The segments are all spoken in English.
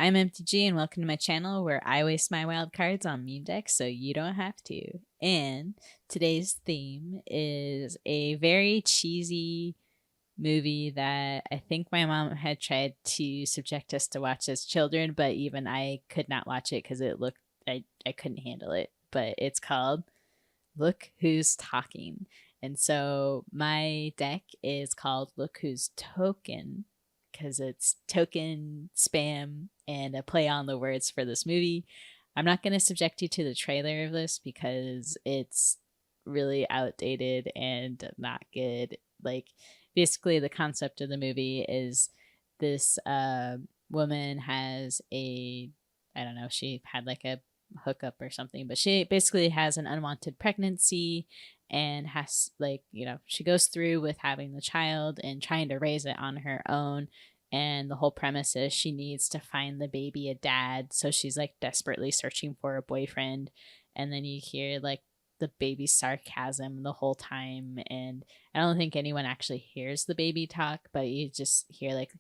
I'm MTG and welcome to my channel where I waste my wild cards on meme decks so you don't have to. And today's theme is a very cheesy movie that I think my mom had tried to subject us to watch as children, but even I could not watch it because I couldn't handle it. But it's called Look Who's Talking. And so my deck is called Look Who's Token because it's token spam and a play on the words for this movie. I'm not going to subject you to the trailer of this because it's really outdated and not good. Like, basically, the concept of the movie is this woman has I don't know, she had like a hookup or something, but she basically has an unwanted pregnancy and has she goes through with having the child and trying to raise it on her own. And the whole premise is she needs to find the baby a dad, so she's like desperately searching for a boyfriend. And then you hear like the baby's sarcasm the whole time, and I don't think anyone actually hears the baby talk, but you just hear like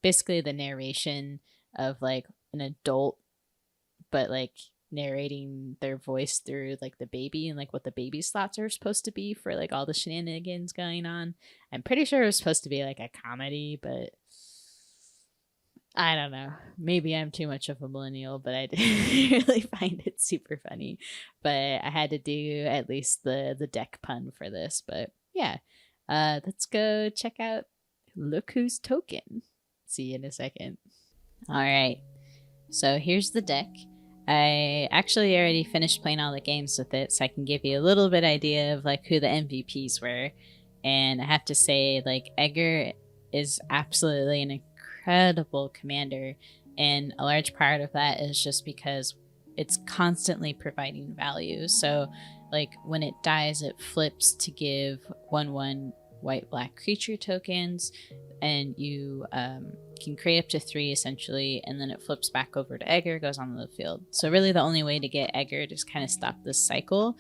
basically the narration of like an adult, but like narrating their voice through like the baby and like what the baby's thoughts are supposed to be for like all the shenanigans going on. I'm pretty sure it was supposed to be like a comedy, but I don't know. Maybe I'm too much of a millennial, but I didn't really find it super funny. But I had to do at least the deck pun for this. But yeah, let's go check out Look Who's Token. See you in a second. All right, so here's the deck. I actually already finished playing all the games with it, so I can give you a little bit idea of like who the MVPs were. And I have to say, like, Edgar is absolutely an incredible commander, and a large part of that is just because it's constantly providing value. So like when it dies, it flips to give 1/1 white black creature tokens, and you can create up to 3 essentially, and then it flips back over to Edgar, goes on the field. So really the only way to get Edgar to just kind of stop this cycle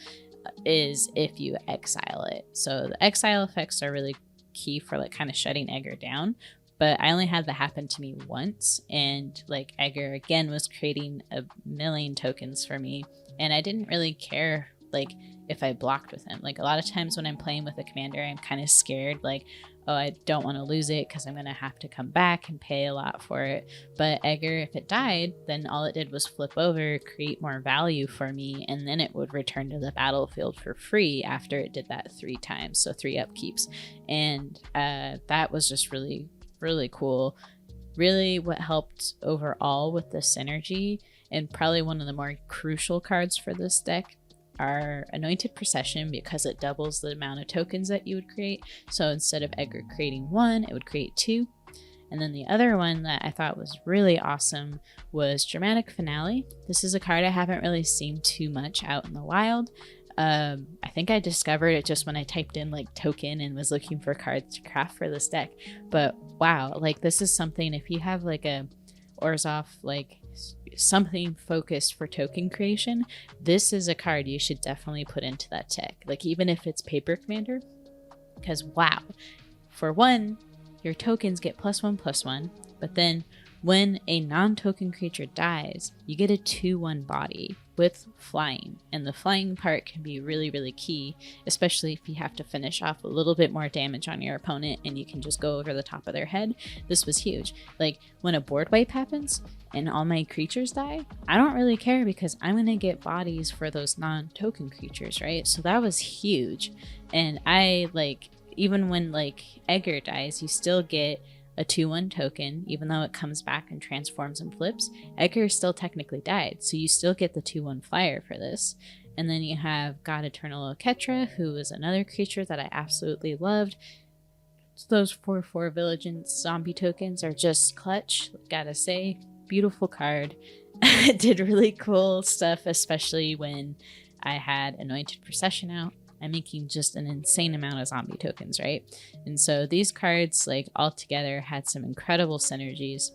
is if you exile it. So the exile effects are really key for like kind of shutting Edgar down. But I only had that happen to me once, and like Edgar again was creating a million tokens for me, and I didn't really care like if I blocked with him. Like a lot of times when I'm playing with a commander, I'm kind of scared like, oh, I don't want to lose it because I'm going to have to come back and pay a lot for it. But Edgar, if it died, then all it did was flip over, create more value for me, and then it would return to the battlefield for free after it did that 3 times, so 3 upkeeps. And that was just really cool. Really what helped overall with the synergy, and probably one of the more crucial cards for this deck, are Anointed Procession, because it doubles the amount of tokens that you would create. So instead of Edgar creating 1, it would create 2. And then the other one that I thought was really awesome was Dramatic Finale. This is a card I haven't really seen too much out in the wild. I think I discovered it just when I typed in like token and was looking for cards to craft for this deck. But wow, like this is something, if you have like a Orzhov, like something focused for token creation, this is a card you should definitely put into that deck. Like even if it's paper commander, because wow, for one, your tokens get +1/+1, but then when a non-token creature dies, you get a 2/1 body with flying, and the flying part can be really key, especially if you have to finish off a little bit more damage on your opponent and you can just go over the top of their head. This was huge. Like when a board wipe happens and all my creatures die, I don't really care because I'm gonna get bodies for those non-token creatures, right? So that was huge. And I like, even when like Edgar dies, you still get a 2/1 token, even though it comes back and transforms and flips. Edgar still technically died, so you still get the 2/1 flyer for this. And then you have God Eternal Oketra, who is another creature that I absolutely loved. So those 4/4 Vigilance zombie tokens are just clutch, gotta say. Beautiful card. It did really cool stuff, especially when I had Anointed Procession out. I'm making just an insane amount of zombie tokens, right? And so these cards, like all together, had some incredible synergies.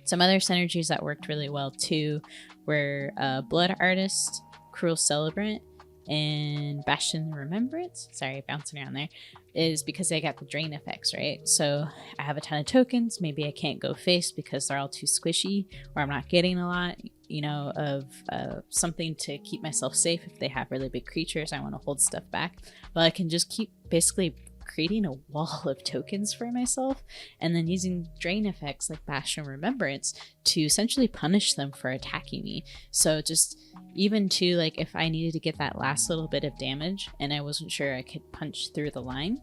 Some other synergies that worked really well too were Blood Artist, Cruel Celebrant, and Bastion Remembrance, sorry, bouncing around there, is because I got the drain effects, right? So I have a ton of tokens. Maybe I can't go face because they're all too squishy, or I'm not getting a lot, you know, of something to keep myself safe. If they have really big creatures, I want to hold stuff back. Well, I can just keep basically creating a wall of tokens for myself and then using drain effects like Bastion Remembrance to essentially punish them for attacking me. So just even to like if I needed to get that last little bit of damage and I wasn't sure I could punch through the line,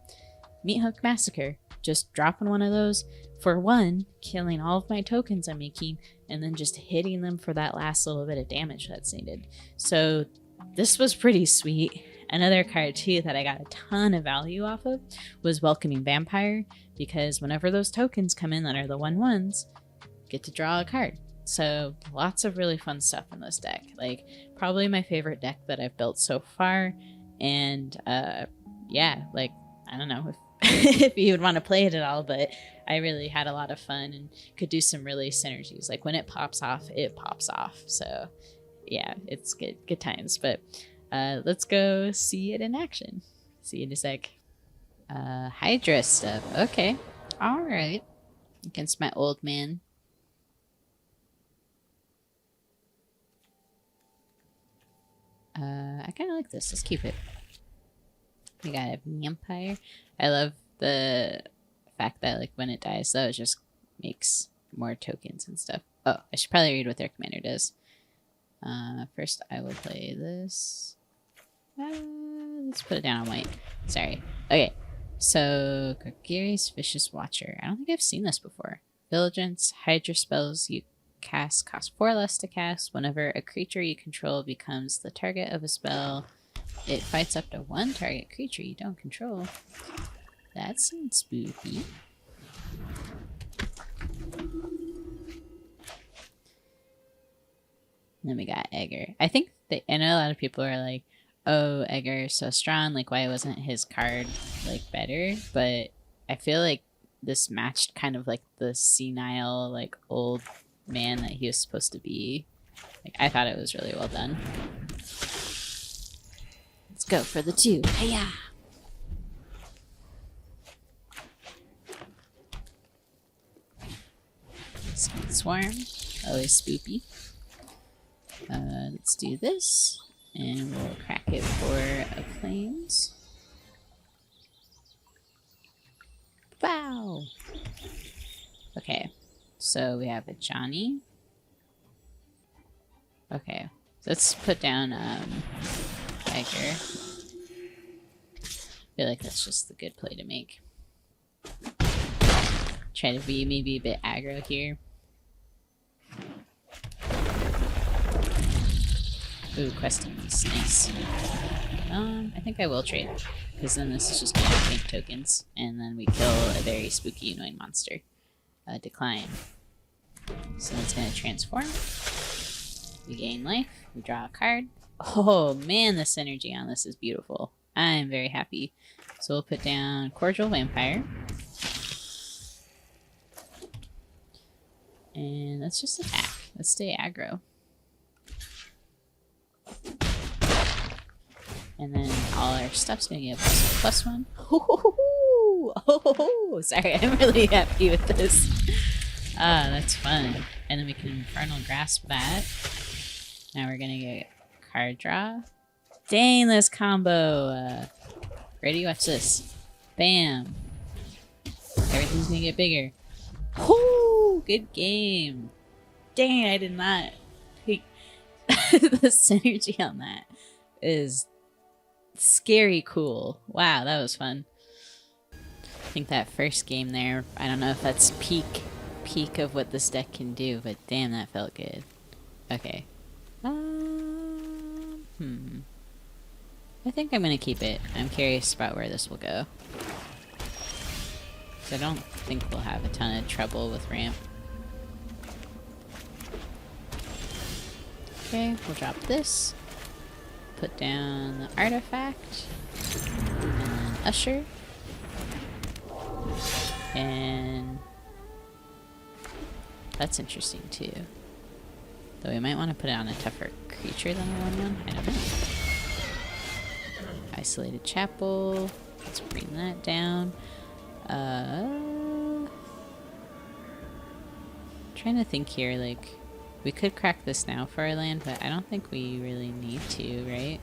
Meat Hook Massacre, just dropping one of those for one, killing all of my tokens I'm making, and then just hitting them for that last little bit of damage that's needed. So this was pretty sweet. Another card too that I got a ton of value off of was Welcoming Vampire, because whenever those tokens come in that are the 1/1s, get to draw a card. So lots of really fun stuff in this deck. Like probably my favorite deck that I've built so far. And yeah, like I don't know if, if you would want to play it at all, but I really had a lot of fun and could do some really synergies. Like when it pops off, it pops off. So yeah, it's good times. But let's go see it in action. See you in a sec. Hydra stuff. Okay. All right. Against my old man. I kind of like this. Let's keep it. We got a vampire. I love the fact that like when it dies, though, it just makes more tokens and stuff. Oh, I should probably read what their commander does. First, I will play this. Let's put it down on white. Sorry. Okay. So, Gregarious Vicious Watcher. I don't think I've seen this before. Vigilance, Hydra spells you cast cost 4 less to cast. Whenever a creature you control becomes the target of a spell, it fights up to 1 target creature you don't control. That sounds spooky. And then we got Egger. I think I know a lot of people are like, oh, Egger is so strong, like why wasn't his card like better? But I feel like this matched kind of like the senile, like old man that he was supposed to be. Like I thought it was really well done. Let's go for the 2. Hiya! Swarm, always spoopy. Let's do this, and we'll crack it for a Flames. Wow! Okay, so we have a Johnny. Okay, let's put down Tiger. I feel like that's just the good play to make. Try to be maybe a bit aggro here. Ooh, questing is nice. I think I will trade, because then this is just going to make tokens, and then we kill a very spooky, annoying monster. Decline. So it's going to transform. We gain life. We draw a card. Oh man, the synergy on this is beautiful. I'm very happy. So we'll put down Cordial Vampire. And let's just attack. Let's stay aggro. And then all our stuff's gonna get +1. Oh, sorry, I'm really happy with this. Ah, that's fun. And then we can Infernal Grasp that. Now we're gonna get card draw. Dang, this combo! Ready? Watch this. Bam! Everything's gonna get bigger. Oh, good game. Dang, I did not take the synergy on that. Is scary cool. Wow, that was fun. I think that first game there, I don't know if that's peak of what this deck can do, but damn, that felt good. Okay. I think I'm gonna keep it. I'm curious about where this will go. So I don't think we'll have a ton of trouble with ramp. Okay, we'll drop this. Put down the artifact. And then Usher. And that's interesting too. Though we might want to put it on a tougher creature than a 1/1. I don't know. Isolated Chapel. Let's bring that down. Trying to think here, like, we could crack this now for our land, but I don't think we really need to, right?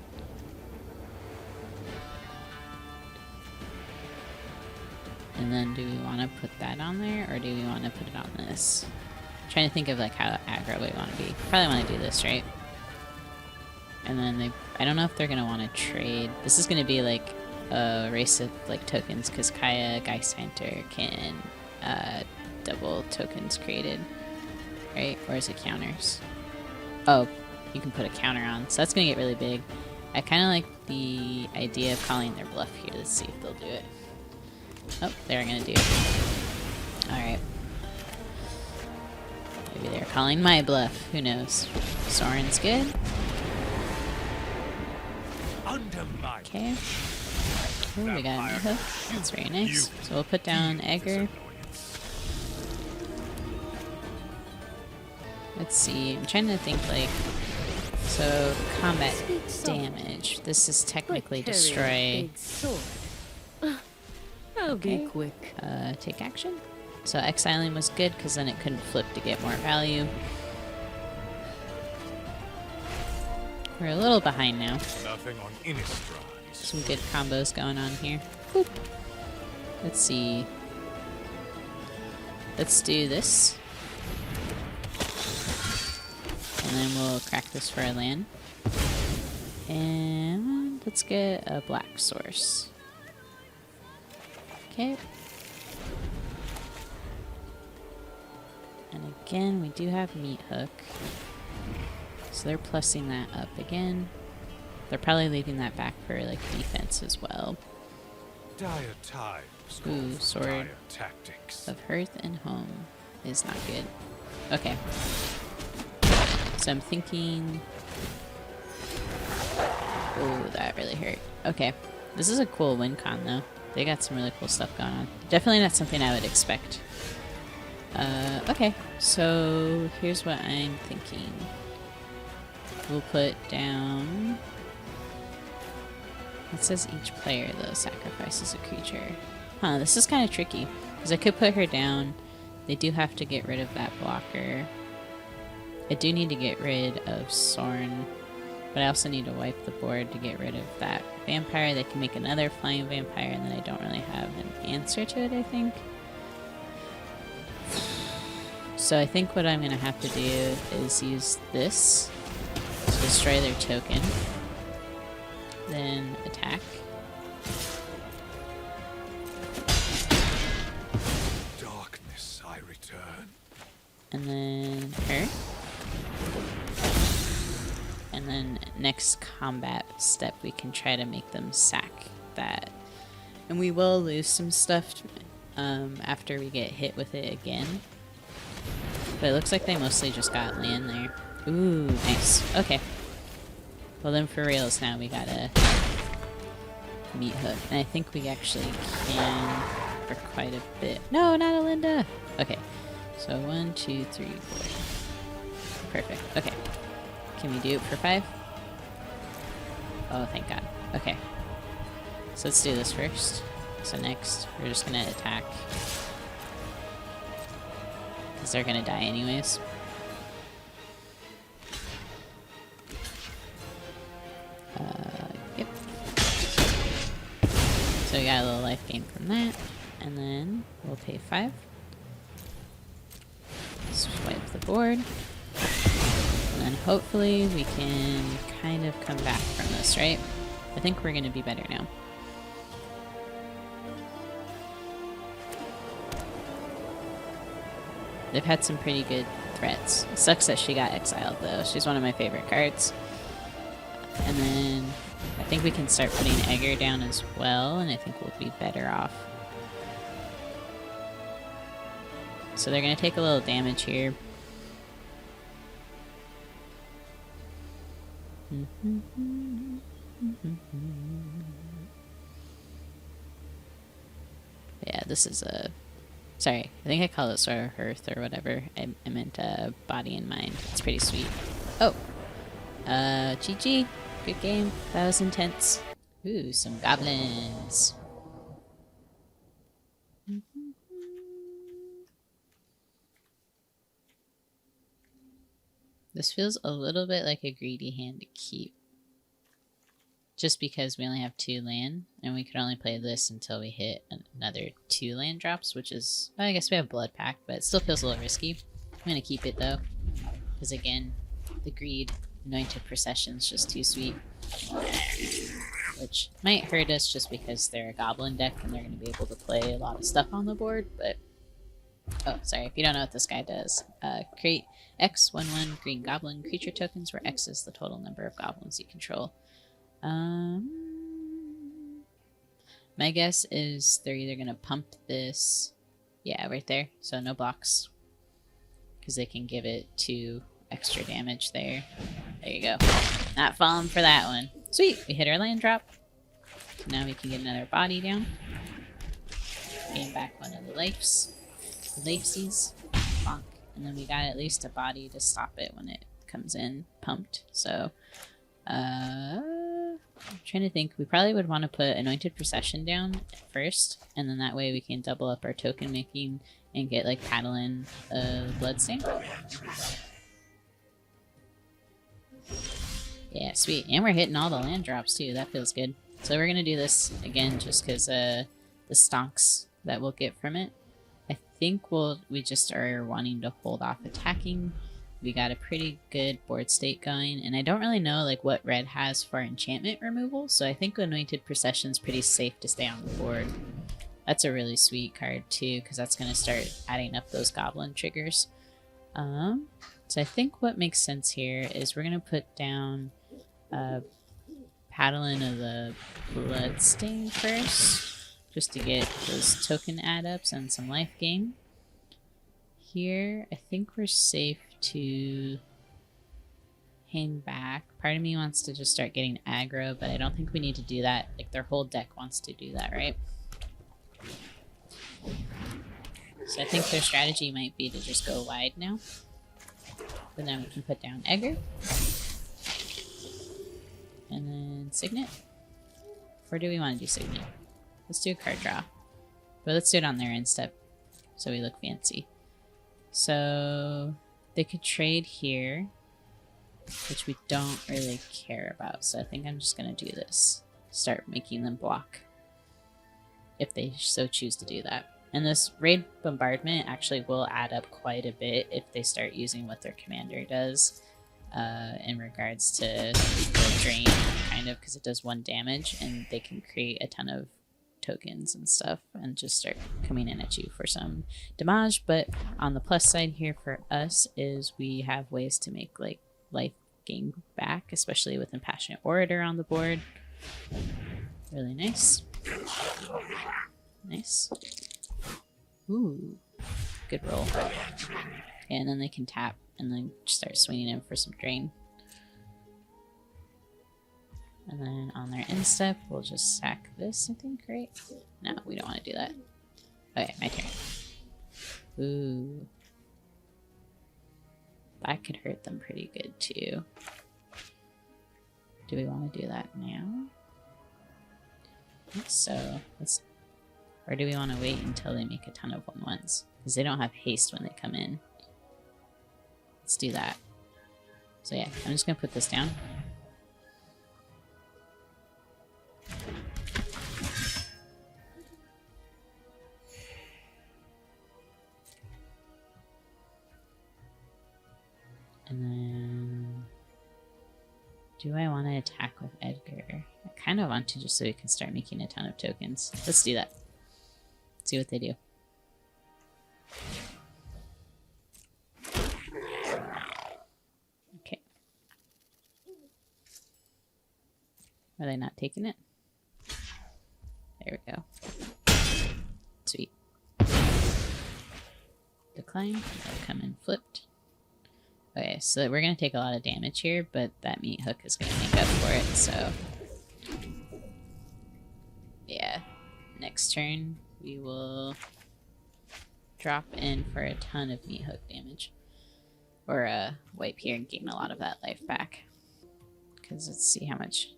And then do we want to put that on there, or do we want to put it on this? I'm trying to think of like how aggro we want to be. Probably want to do this, right? And then I don't know if they're going to want to trade. This is going to be like a race of like tokens, because Kaya Geist Hunter can double tokens created, right? Or is it counters? Oh, you can put a counter on, so that's going to get really big. I kind of like the idea of calling their bluff here. Let's see if they'll do it. Oh, they're gonna do it. Alright. Maybe they're calling my bluff. Who knows? Soren's good. Okay. Oh, we got a new hook. That's very nice. So we'll put down Egger. Let's see. I'm trying to think like... So, combat damage. This is technically destroy... I'll be quick. Take action. So exiling was good because then it couldn't flip to get more value. We're a little behind now. Some good combos going on here. Boop. Let's see. Let's do this. And then we'll crack this for our land. And let's get a black source. Okay. And again, we do have Meat Hook. So they're plussing that up again. They're probably leaving that back for like defense as well. Ooh, Sword of Hearth and Home is not good. Okay. So I'm thinking... Oh, that really hurt. Okay. This is a cool win con though. They got some really cool stuff going on. Definitely not something I would expect. Okay, so here's what I'm thinking. We'll put down... It says each player, though, sacrifices a creature. Huh, this is kind of tricky. Because I could put her down. They do have to get rid of that blocker. I do need to get rid of Sorn. But I also need to wipe the board to get rid of that vampire. They can make another flying vampire, and then I don't really have an answer to it, I think. So I think what I'm going to have to do is use this to destroy their token. Then attack. Darkness, I return. And then her. And then next combat step, we can try to make them sack that. And we will lose some stuff after we get hit with it again. But it looks like they mostly just got land there. Ooh, nice. Okay. Well then for reals now, we gotta Meat Hook. And I think we actually can for quite a bit. No, not Alinda! Okay. So 1, 2, 3, 4. Perfect. Okay. Can we do it for 5? Oh, thank God. Okay. So let's do this first. So next, we're just gonna attack. Because they're gonna die anyways. Yep. So we got a little life gain from that. And then we'll pay 5. Swipe the board. And then hopefully we can kind of come back from this, right? I think we're going to be better now. They've had some pretty good threats. It sucks that she got exiled though. She's one of my favorite cards. And then I think we can start putting Egger down as well, and I think we'll be better off. So they're going to take a little damage here. Yeah, this is a... Sorry, I think I called it Sword of Hearth or whatever. I meant Body and Mind. It's pretty sweet. Oh! GG. Good game. That was intense. Ooh, some goblins. This feels a little bit like a greedy hand to keep. Just because we only have 2 land, and we could only play this until we hit another 2 land drops, which is, well, I guess we have Blood Pact, but it still feels a little risky. I'm going to keep it though, because again, the greed, Anointed Procession is just too sweet. Which might hurt us just because they're a goblin deck and they're going to be able to play a lot of stuff on the board, but... Oh, sorry, if you don't know what this guy does. Create X 1/1 green goblin creature tokens where X is the total number of goblins you control. My guess is they're either going to pump this, yeah, right there, so no blocks, because they can give it 2 extra damage there. There you go. Not falling for that one. Sweet, we hit our land drop. So now we can get another body down. Gain back one of the lifesies. Bonk. And then we got at least a body to stop it when it comes in pumped. So, I'm trying to think. We probably would want to put Anointed Procession down first, and then that way we can double up our token making and get like Paddling Bloodstain. Yeah, sweet. And we're hitting all the land drops too. That feels good. So we're gonna do this again just because the stonks that we'll get from it. I think we just are wanting to hold off attacking. We got a pretty good board state going, and I don't really know like what red has for enchantment removal, so I think Anointed Procession's pretty safe to stay on the board. That's a really sweet card too, because that's going to start adding up those goblin triggers. So I think what makes sense here is we're going to put down Paddling of the Bloodstain first, just to get those token add-ups and some life gain. Here, I think we're safe to hang back. Part of me wants to just start getting aggro, but I don't think we need to do that. Like, their whole deck wants to do that, right? So I think their strategy might be to just go wide now. But then we can put down Egger. And then Signet. Or do we want to do Signet? Let's do a card draw. But let's do it on their end step, so we look fancy. So they could trade here, which we don't really care about. So I think I'm just going to do this. Start making them block, if they so choose to do that. And this Raid Bombardment actually will add up quite a bit if they start using what their commander does in regards to the drain, kind of, because it does 1 damage, and they can create a ton of tokens and stuff and just start coming in at you for some damage. But on the plus side here for us is we have ways to make like life gain back, especially with Impassionate Orator on the board. Really nice. Nice. Ooh, good roll. And then they can tap and then start swinging in for some drain. And then on their end step, we'll just sack this, I think, right? No, we don't want to do that. Okay, my turn. Ooh. That could hurt them pretty good, too. Do we want to do that now? I think so. Or do we want to wait until they make a ton of 1/1s? Because they don't have haste when they come in. Let's do that. So yeah, I'm just going to put this down. And then, do I want to attack with Edgar? I kind of want to, just so we can start making a ton of tokens. Let's do that. See what they do. Okay. Are they not taking it? There we go. Sweet. Decline. They'll come in flipped. Okay, so we're going to take a lot of damage here, but that meat hook is going to make up for it, so... Yeah. Next turn, we will drop in for a ton of meat hook damage. Or wipe here and gain a lot of that life back. Because let's see how much...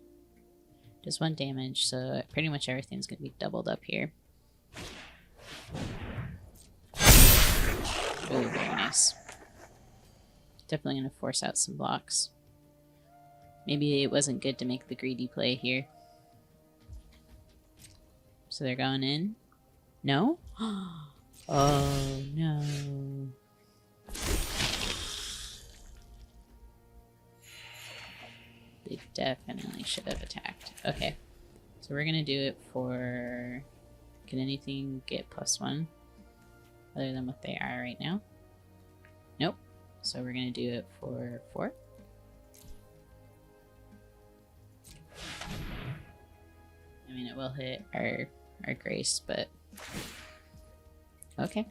Does 1 damage, so pretty much everything's gonna be doubled up here. Ooh, very nice. Definitely gonna force out some blocks. Maybe it wasn't good to make the greedy play here. So they're going in? No? Oh no. They definitely should have attacked. Okay. So we're gonna do it for... Can anything get +1? Other than what they are right now? Nope. So we're gonna do it for 4. I mean, it will hit our grace, but... Okay.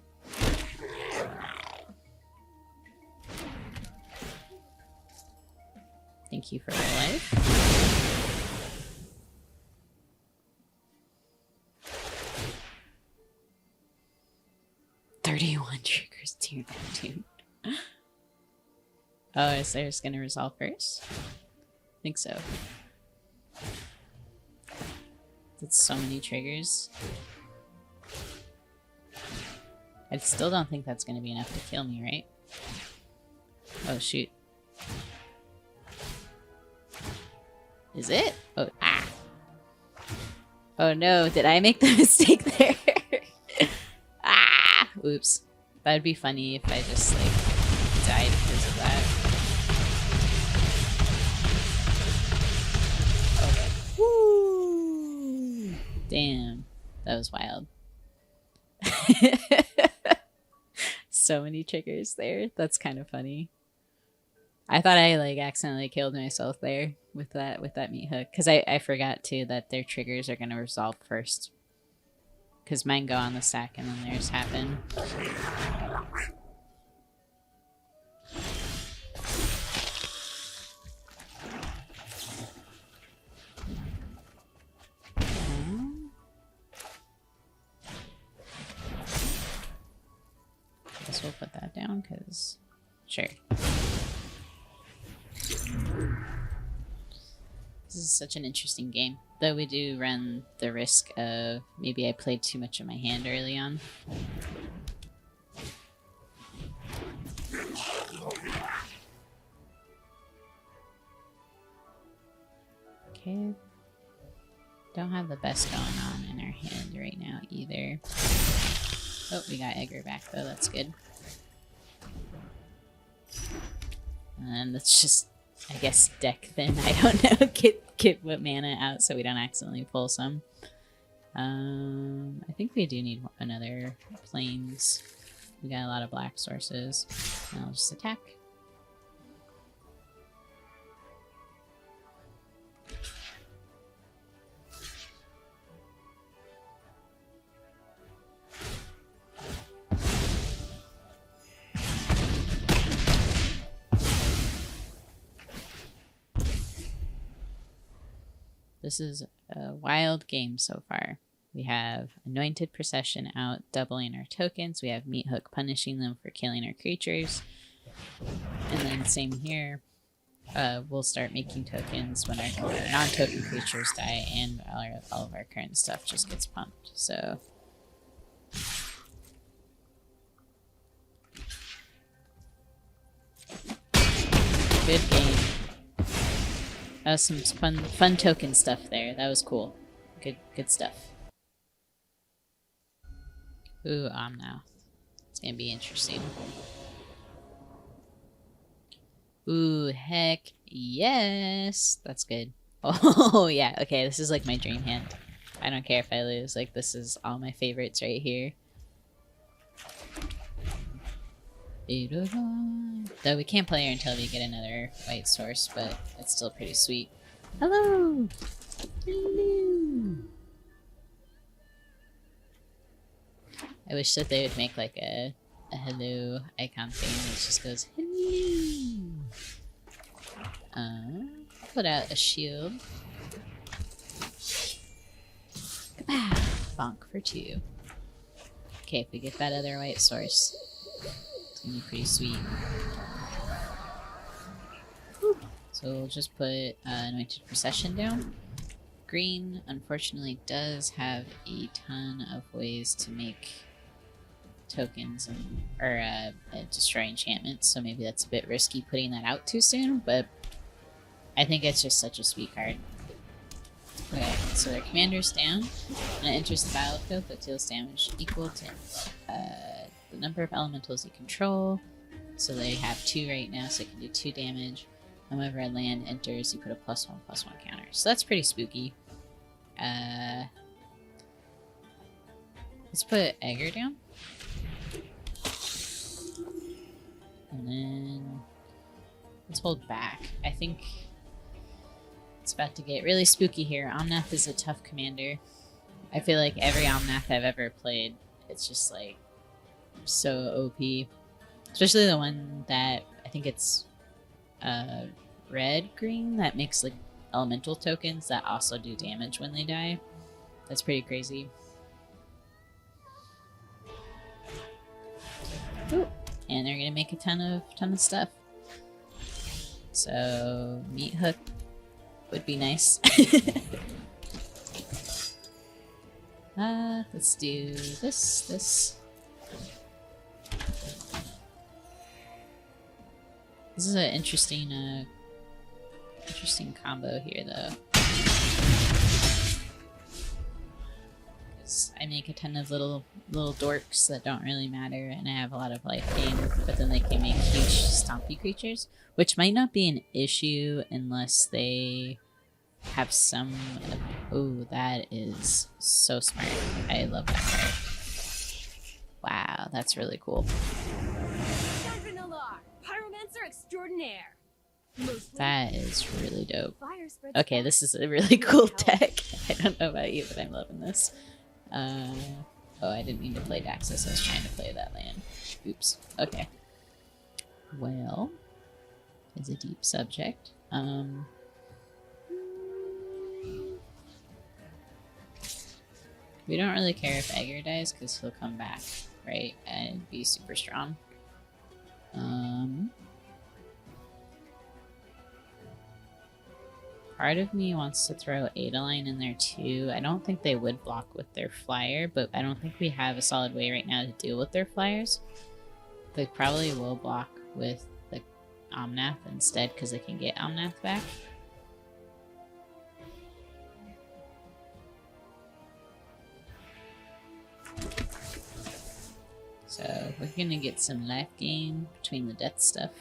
Thank you for your life. "31 triggers to your Neptune." Oh, is theirs gonna resolve first? I think so. That's so many triggers. I still don't think that's gonna be enough to kill me, right? Oh, shoot. Is it? Oh, ah! Oh no, did I make the mistake there? Ah! Oops. That'd be funny if I just, like, died because of that. Okay. Woo! Damn. That was wild. So many triggers there. That's kind of funny. I thought I like accidentally killed myself there with that meat hook, because I forgot too that their triggers are gonna resolve first, because mine go on the stack and then theirs happen. Guess we'll put that down, because sure. This is such an interesting game. Though we do run the risk of maybe I played too much of my hand early on. Okay. Don't have the best going on in our hand right now either. Oh, we got Egger back though, that's good. And let's just, I guess, deck thin. I don't know. Get what mana out so we don't accidentally pull some. I think we do need another plains. We got a lot of black sources. And I'll just attack. This is a wild game so far. We have Anointed Procession out, doubling our tokens. We have Meat Hook punishing them for killing our creatures. And then same here. We'll start making tokens when our non-token creatures die, and all of our current stuff just gets pumped. So good game. That was some fun token stuff there. That was cool. Good stuff. Ooh, Omnath. It's gonna be interesting. Ooh, heck yes. That's good. Oh, yeah. Okay, this is like my dream hand. I don't care if I lose. Like, this is all my favorites right here. Though we can't play her until we get another white source, but it's still pretty sweet. Hello! Hello! I wish that they would make like a hello icon thing that just goes hello. Put out a shield. Kapow! Bonk for 2. Okay, if we get that other white source, it's gonna be pretty sweet. So we'll just put Anointed Procession down. Green, unfortunately, does have a ton of ways to make tokens or destroy enchantments, so maybe that's a bit risky putting that out too soon, but I think it's just such a sweet card. Okay, so their commander's down, and it enters the battlefield but deals damage equal to the number of elementals you control. So they have 2 right now, so it can do 2 damage. Whenever a land enters, you put a +1/+1 counter. So that's pretty spooky. Let's put Egger down. And then let's hold back. I think it's about to get really spooky here. Omnath is a tough commander. I feel like every Omnath I've ever played, it's just like so OP. Especially the one that I think it's red-green that makes like elemental tokens that also do damage when they die. That's pretty crazy. Ooh. And they're gonna make a ton of stuff. So Meat Hook would be nice. Let's do this. This is an interesting combo here, though. Because I make a ton of little dorks that don't really matter, and I have a lot of life gain, but then they can make huge stompy creatures, which might not be an issue unless they have some... Oh, that is so smart. I love that card. Wow, that's really cool. Extraordinaire. That is really dope. Okay, this is a really cool deck. I don't know about you, but I'm loving this. Oh, I didn't mean to play Daxus. I was trying to play that land. Oops. Okay. Well, it's a deep subject. We don't really care if Egger dies because he'll come back, right? And be super strong. Part of me wants to throw Adeline in there too. I don't think they would block with their flyer, but I don't think we have a solid way right now to deal with their flyers. They probably will block with the Omnath instead because they can get Omnath back. So we're gonna get some life gain between the death stuff.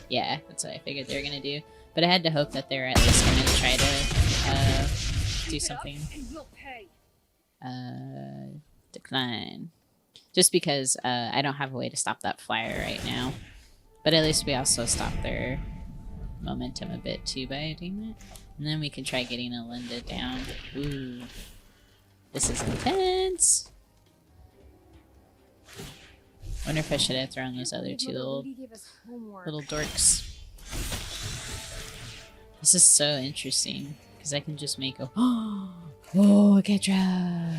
Yeah, that's what I figured they were gonna do. But I had to hope that they were at least going to try to do something. Decline. Just because I don't have a way to stop that flyer right now. But at least we also stop their momentum a bit too by doing that. And then we can try getting a Linda down. Ooh. This is intense. Wonder if I should have thrown those other 2 little dorks. This is so interesting, because I can just make a... Oh, Ketra!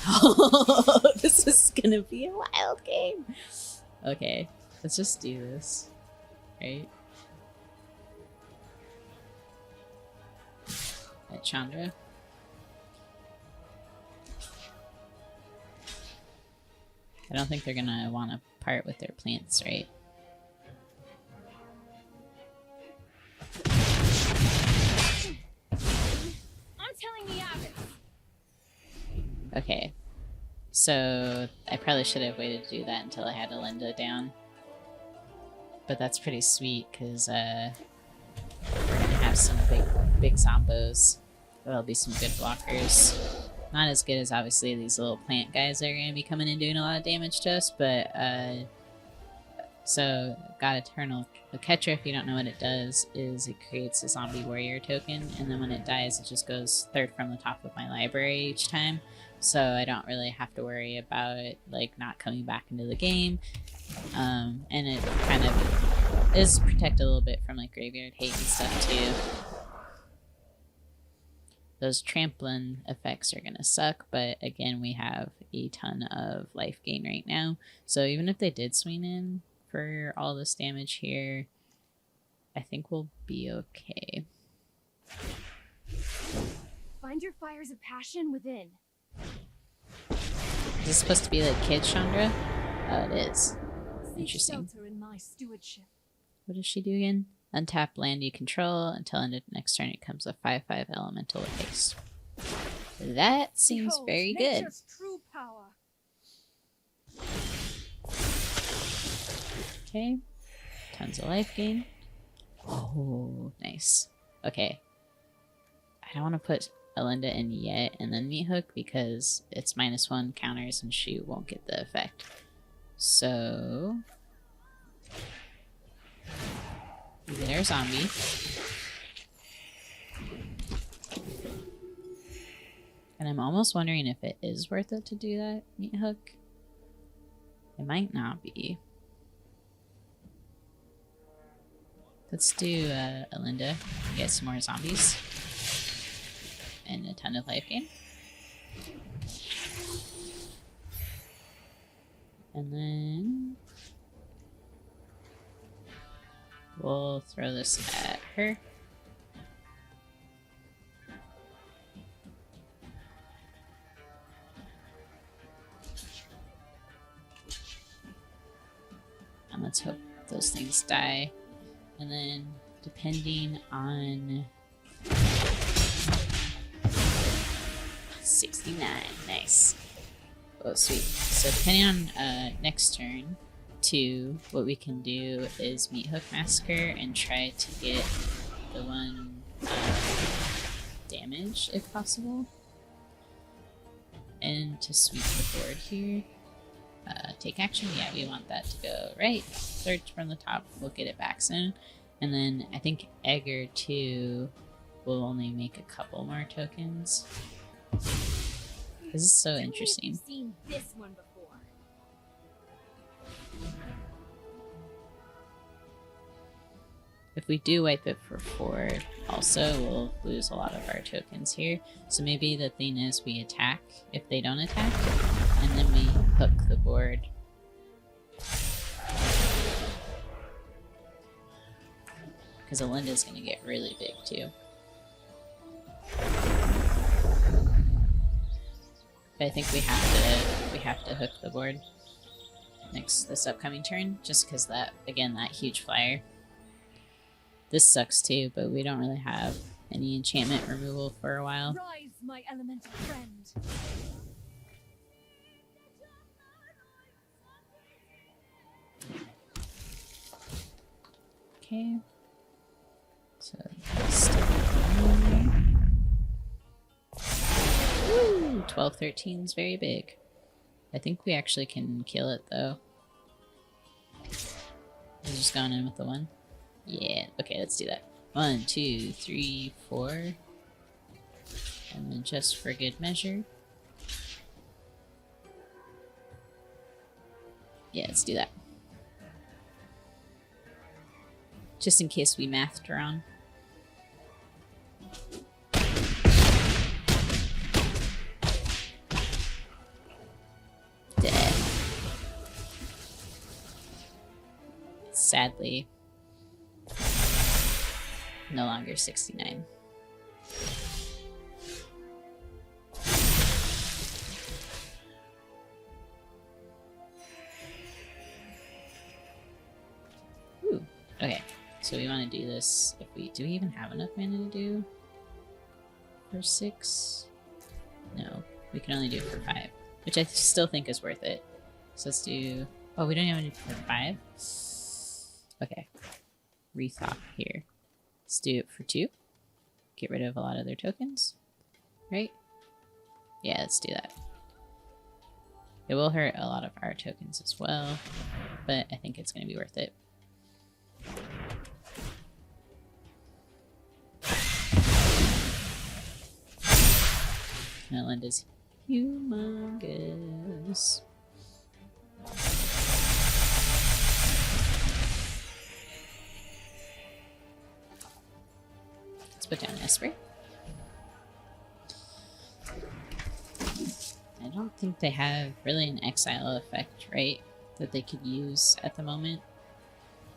Oh, this is gonna be a wild game! Okay, let's just do this. Right? Right, Chandra. I don't think they're gonna want to part with their plants, right? Okay, so I probably should have waited to do that until I had a Linda down. But that's pretty sweet, because we're going to have some big zombos. There'll be some good blockers. Not as good as, obviously, these little plant guys that are going to be coming and doing a lot of damage to us, but... So, God Eternal. The Ketra, if you don't know what it does, is it creates a zombie warrior token, and then when it dies, it just goes 3rd from the top of my library each time. So I don't really have to worry about it, like, not coming back into the game. And it kind of is protected a little bit from, like, graveyard hate and stuff, too. Those trampling effects are gonna suck, but again, we have a ton of life gain right now. So even if they did swing in for all this damage here, I think we'll be okay. Find your fires of passion within. Is this supposed to be like Kid Chandra? Oh, it is. Seek Interesting. shelter in my stewardship. What does she do again? Untap land you control until end of next turn it comes a 5/5 elemental with haste. That seems Behold, very good. nature's true power. Okay. Tons of life gain. Oh, nice. Okay. I don't want to put Alinda in yet and then Meat Hook because it's -1 counters and she won't get the effect. So we get our zombie. And I'm almost wondering if it is worth it to do that Meat Hook. It might not be. Let's do Alinda. Get some more zombies. And a ton of life gain. And then we'll throw this at her. And let's hope those things die. And then depending on 69, nice. Oh, sweet. So depending on next turn, too, what we can do is Meat Hook Massacre and try to get the one damage if possible. And to sweep the board here. Take action, yeah, we want that to go right. Search from the top, we'll get it back soon. And then I think Egger too will only make a couple more tokens. This is so interesting. I've seen this one before. If we do wipe it for 4, also we'll lose a lot of our tokens here. So maybe the thing is we attack if they don't attack, and then we hook the board. Because Alinda's gonna get really big too. But I think we have to hook the board this upcoming turn, just because that huge flyer. This sucks too, but we don't really have any enchantment removal for a while. Rise, my elemental friend. Okay. So, woo! 12-13 is very big. I think we actually can kill it though. We're just going in with the 1. Yeah, okay, let's do that. 1, 2, 3, 4. And then just for good measure. Yeah, let's do that. Just in case we mathed wrong. Dead. Sadly, no longer 69. Ooh, okay. So we want to do this. Do we even have enough mana to do for 6? No, we can only do it for 5, which I still think is worth it. So let's do. Oh, we don't even do it for 5. Okay, rethought here. Let's do it for 2. Get rid of a lot of their tokens, right? Yeah, let's do that. It will hurt a lot of our tokens as well, but I think it's going to be worth it. Alinda's humongous. Let's put down Esper. I don't think they have really an exile effect, right? That they could use at the moment.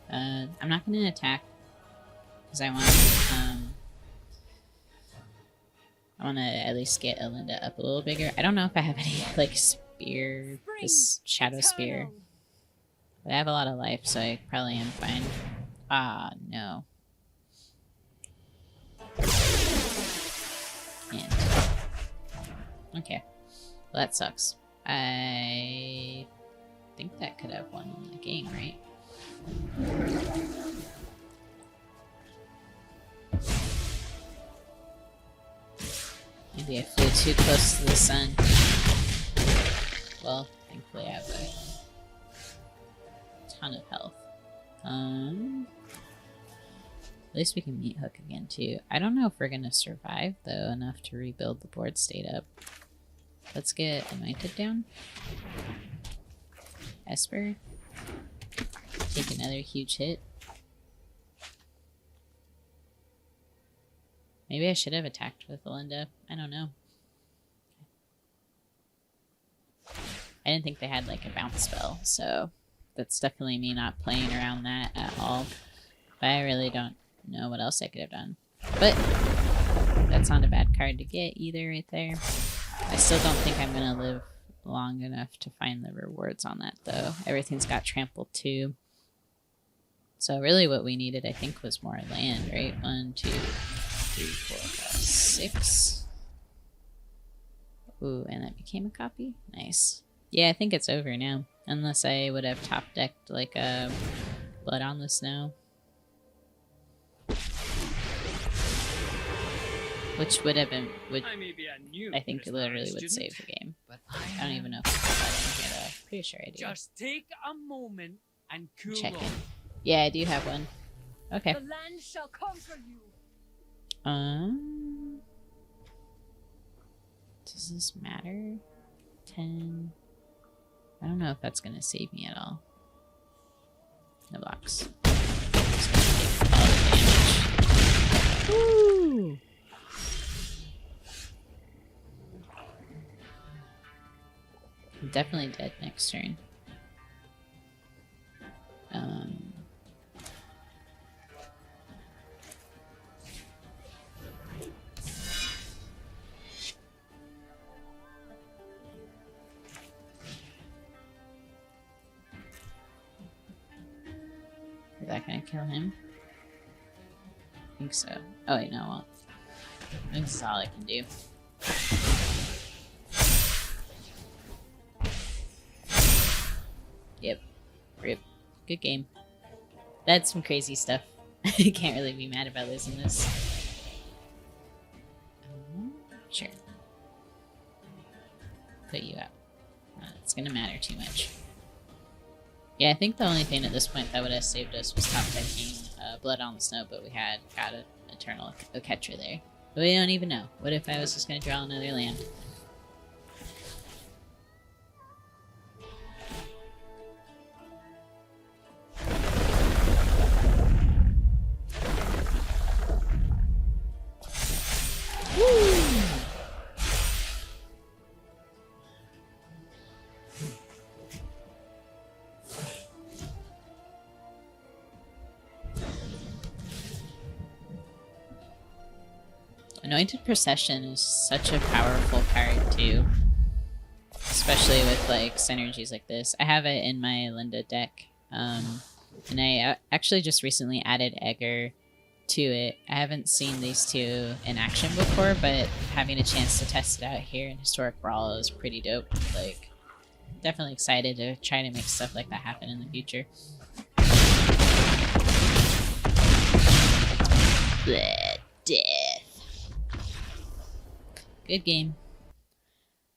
I'm not going to attack because I want I want to at least get Alinda up a little bigger. I don't know if I have any like spear, this shadow spear. But I have a lot of life, so I probably am fine. Ah, no. And okay. Well, that sucks. I think that could have won the game, right? Maybe I flew too close to the sun. Well, thankfully I have a ton of health. At least we can meet Hook again too. I don't know if we're gonna survive though enough to rebuild the board state up. Let's get Anointed down. Esper. Take another huge hit. Maybe I should have attacked with Alinda. I don't know. I didn't think they had like a bounce spell, so that's definitely me not playing around that at all. But I really don't know what else I could have done. But that's not a bad card to get either right there. I still don't think I'm going to live long enough to find the rewards on that though. Everything's got trampled too. So really what we needed I think was more land, right? 1, 2, 3, 4, 5, 6. Ooh, and that became a copy? Nice. Yeah, I think it's over now. Unless I would have top decked like a Blood on the Snow. Which would have been, I think literally would save the game. But I don't even know if I put that in here though. Pretty sure I do. Just take a moment and cool Check it. off. Yeah, I do have one. Okay. The land shall conquer you. Does this matter? 10. I don't know if that's gonna save me at all. No blocks. Just gonna take all the damage. Woo! I'm definitely dead next turn. Is that gonna kill him? I think so. Oh wait, no, it won't. I think this is all I can do. Yep. Rip. Good game. That's some crazy stuff. I can't really be mad about losing this. Sure. Put you out. It's gonna matter too much. Yeah, I think the only thing at this point that would have saved us was top decking Blood on the Snow, but we had got an Eternal Catcher there. But we don't even know. What if I was just gonna draw another land? Anointed Procession is such a powerful card too. Especially with like synergies like this. I have it in my Alinda deck. And I actually just recently added Egger to it. I haven't seen these two in action before, but having a chance to test it out here in Historic Brawl is pretty dope. Like, definitely excited to try to make stuff like that happen in the future. Bleh, death. Good game.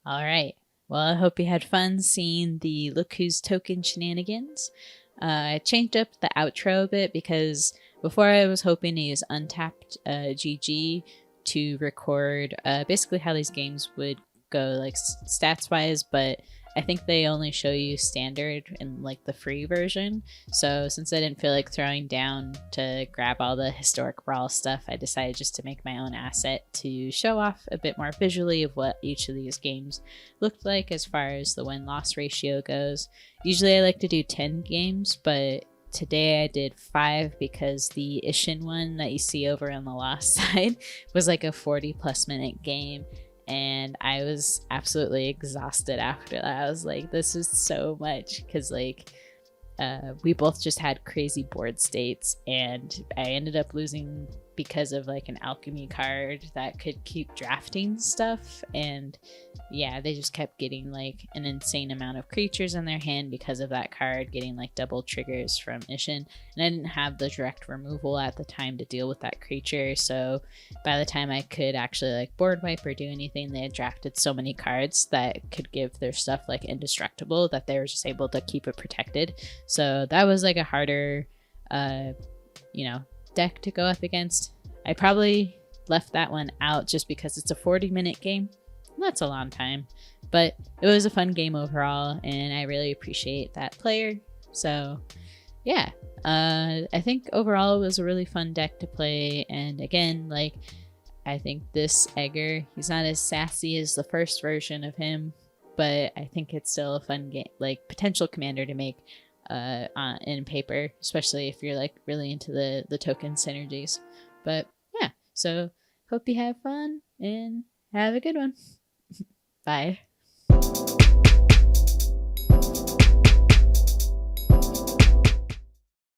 Alright. Well, I hope you had fun seeing the Look Who's Token shenanigans. I changed up the outro a bit because before I was hoping to use Untapped GG to record basically how these games would go like stats wise, but I think they only show you standard in like the free version. So since I didn't feel like throwing down to grab all the Historic Brawl stuff, I decided just to make my own asset to show off a bit more visually of what each of these games looked like as far as the win-loss ratio goes. Usually I like to do 10 games, but today I did 5 because the Ishin one that you see over on the lost side was like a 40+ minute game, and I was absolutely exhausted after that. I was like, this is so much, because like we both just had crazy board states, and I ended up losing because of like an alchemy card that could keep drafting stuff, and yeah, they just kept getting like an insane amount of creatures in their hand because of that card, getting like double triggers from Ishin, and I didn't have the direct removal at the time to deal with that creature, so by the time I could actually like board wipe or do anything, they had drafted so many cards that could give their stuff like indestructible that they were just able to keep it protected. So that was like a harder deck to go up against. I probably left that one out just because it's a 40-minute game. That's a long time, but it was a fun game overall, and I really appreciate that player. So yeah, I think overall it was a really fun deck to play. And again, like, I think this Egger, he's not as sassy as the first version of him, but I think it's still a fun game, like potential commander to make in paper, especially if you're like really into the token synergies. But yeah, so hope you have fun and have a good one. Bye.